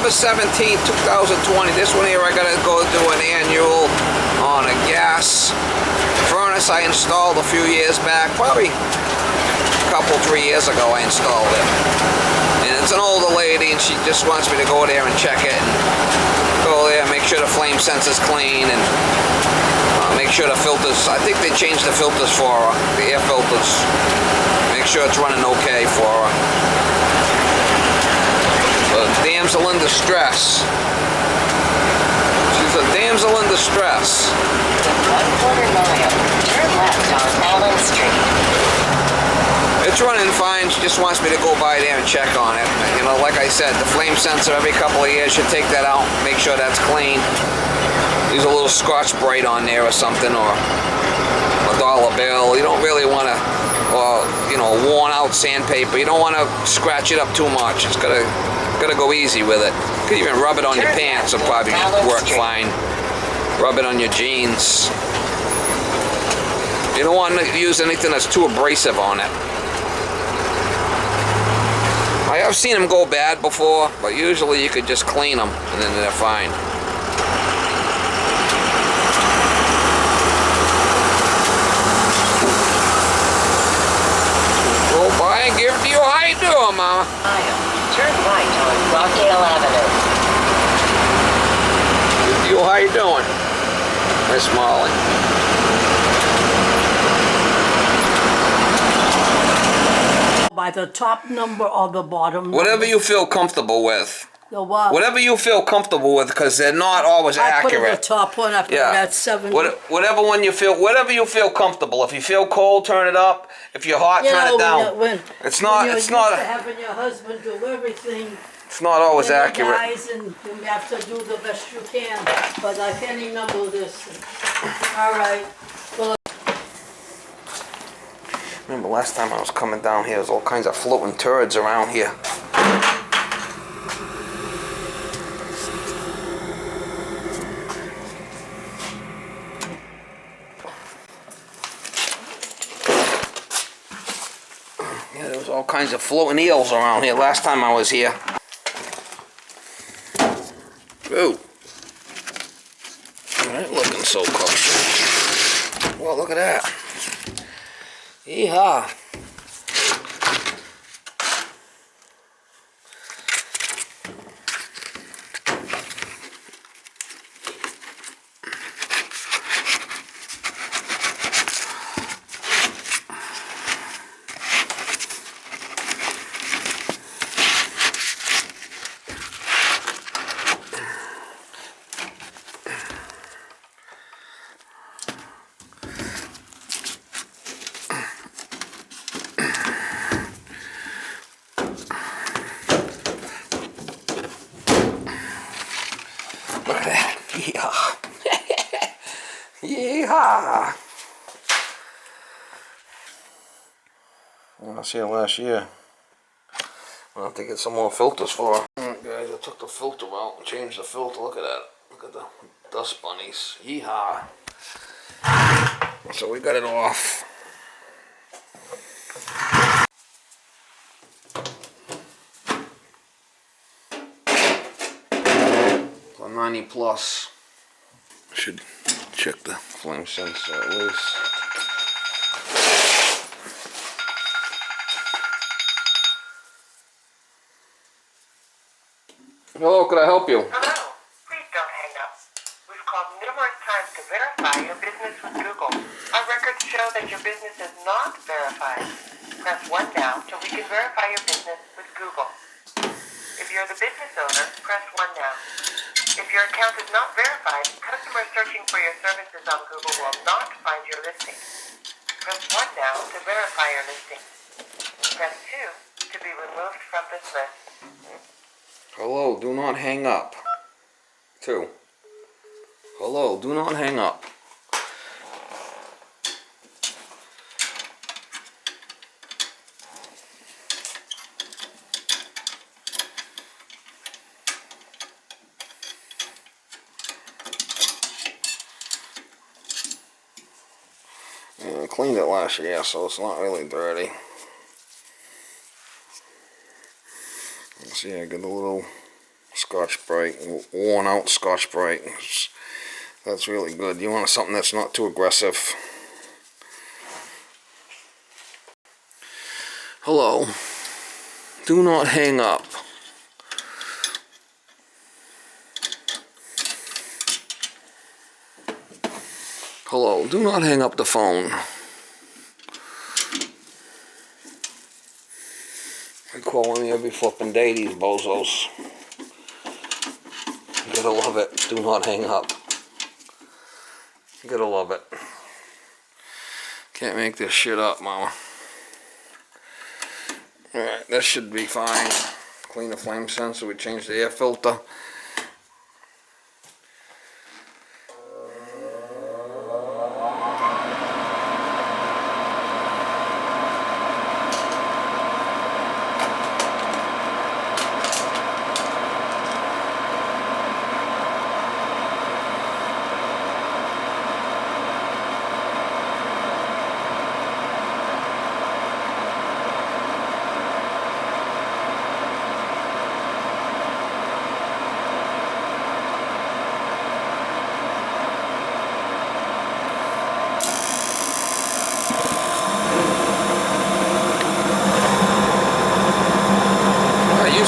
November 17th, 2020. This one here I gotta go do an annual on a gas furnace I installed a few years back. Probably a couple, 3 years ago I installed it. And it's an older lady and she just wants me to go there and check it. And go there, make sure the flame sensor's clean, and make sure the filters, I think they changed the filters for her, the air filters. Make sure it's running okay for her. A damsel in distress. She's a damsel in distress. In 1/4 mile, turn left on Allen Street. It's running fine. She just wants me to go by there and check on it. You know, like I said, the flame sensor every couple of years, should take that out, make sure that's clean. Use a little Scotch-Brite on there or something, or a dollar bill. You don't really want to, or you know, worn out sandpaper. You don't want to scratch it up too much. It's gotta go easy with it. You could even rub it on your pants. It'll probably work fine. Rub it on your jeans. You don't want to use anything that's too abrasive on it. I have seen them go bad before, but usually you could just clean them and then they're fine. Go by and give it to you. How you doing, Mama? Turn right on Rockdale Avenue. You, how you doing, Miss Molly? By the top number or the bottom Whatever number? you feel comfortable with. The what? Whatever you feel comfortable with, because they're not always I accurate. put it the top one, I put it at 70. Whatever whatever you feel comfortable. If you feel cold, turn it up. If you're hot, turn it down. It's not having your husband do everything. It's not always then accurate. Guys, and you have to do the best you can. But I can't even number this. All right. Well, Remember last time I was coming down here, there's all kinds of floating turds around here. Yeah, there was all kinds of floating eels around here last time I was here. Ooh. Alright, looking so kosher. Well, look at that. Yeehaw. Look at that. Yeehaw. Yeehaw. I see it last year. I'll have to get some more filters for her. Alright guys, I took the filter out and changed the filter. Look at that. Look at the dust bunnies. Yeehaw. So we got it off. So 90 plus. Should check the flame sensor at least. Hello, could I help you? Hello. Please don't hang up. We've called numerous times to verify your business with Google. Our records show that your business is not verified. Press 1 now so we can verify your business with Google. If you're the business owner, press 1 now. If your account is not verified, customers searching for your services on Google will not find your listing. Press 1 now to verify your listing. Press 2 to be removed from this list. Hello, do not hang up. 2. Hello, do not hang up. Yeah, I cleaned it last year, so it's not really dirty. See, I got a little Scotch-Brite, worn out Scotch-Brite. That's really good. You want something that's not too aggressive. Hello. Do not hang up. Hello, do not hang up the phone. They call me every flipping day, these bozos. You gotta love it. Do not hang up. You gotta love it. Can't make this shit up, mama. Alright, this should be fine. Clean the flame sensor, we change the air filter.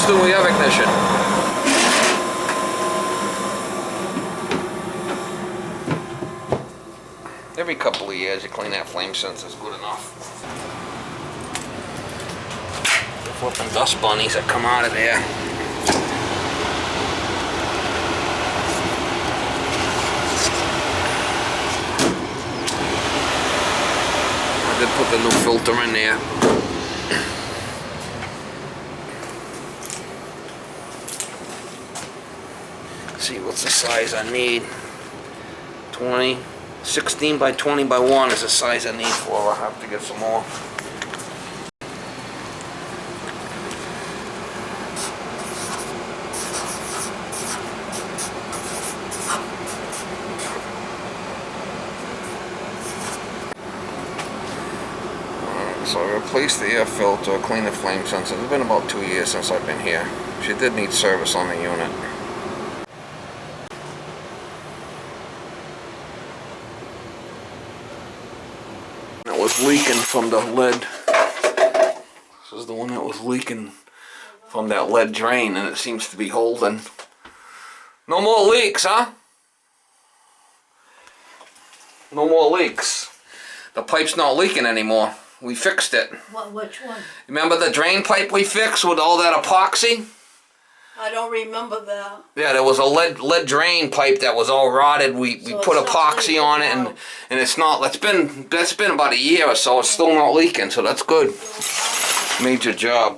We have ignition. Every couple of years you clean that flame sensor is good enough. The flipping dust bunnies that come out of there. I did put the new filter in there. See what's the size I need. 16 by 20 by 1 is the size I need for. I'll have to get some more. So I replaced the air filter, cleaned the flame sensor. It's been about 2 years since I've been here. She did need service on the unit. That was leaking from the lead. This is the one that was leaking from that lead drain, and it seems to be holding. No more leaks, huh? No more leaks. The pipe's not leaking anymore. We fixed it. Which one? Remember the drain pipe we fixed with all that epoxy? I don't remember that. Yeah, there was a lead drain pipe that was all rotted. We So put it's not epoxy leaking on it, now. and it's not. That's been about a year or so. It's still not leaking, so that's good. Major job.